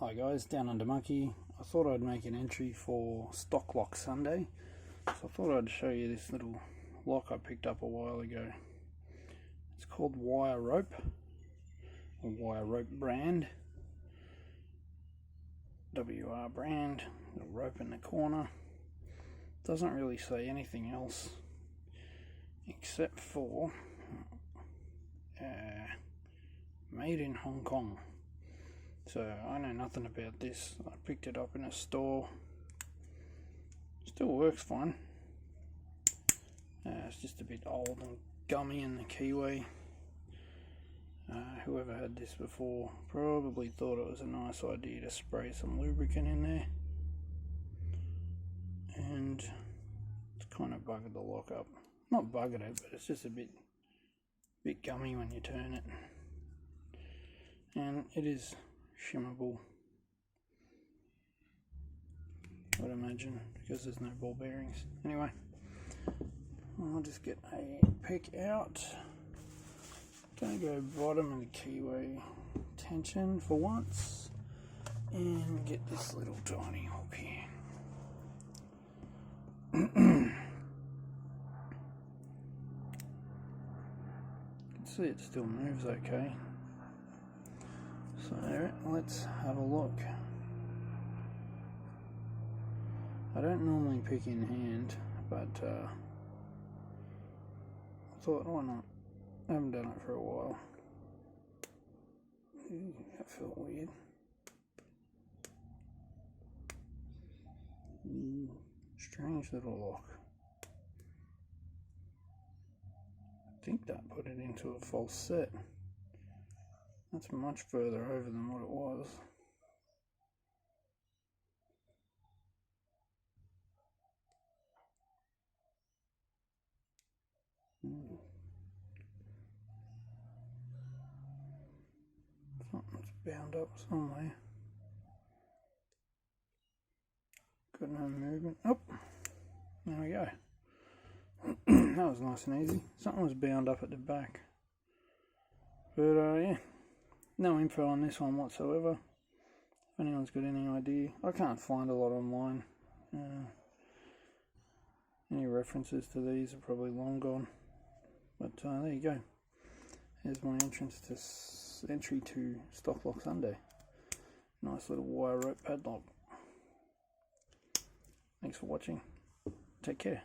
Hi guys, Down Under Monkey. I thought I'd make an entry for Stock Lock Sunday. So I thought I'd show you this little lock I picked up a while ago. It's called Wire Rope, or Wire Rope brand. WR brand, little rope in the corner. Doesn't really say anything else except for made in Hong Kong. So I know nothing about this. I picked it up in a store. Still works fine. It's just a bit old and gummy in the keyway. Whoever had this before probably thought it was a nice idea to spray some lubricant in there, and it's kind of buggered the lock up. Not buggered it, but it's just a bit gummy when you turn it, and it is shimmable, I would imagine, because there's no ball bearings. Anyway, I'll just get a pick out. Gonna go bottom of the keyway tension for once and get this little tiny hook here. You can see it still moves okay. So let's have a look. I don't normally pick in hand, but I thought, why not? I haven't done it for a while. Ooh, that felt weird. Strange little lock. I think that put it into a false set. That's much further over than what it was. Something's bound up somewhere. Got no movement. Oh, there we go. That was nice and easy. Something was bound up at the back. But yeah, no info on this one whatsoever. If anyone's got any idea, I can't find a lot online. Any references to these are probably long gone. But there you go. Here's my entry to Stock Lock Sunday. Nice little wire rope padlock. Thanks for watching. Take care.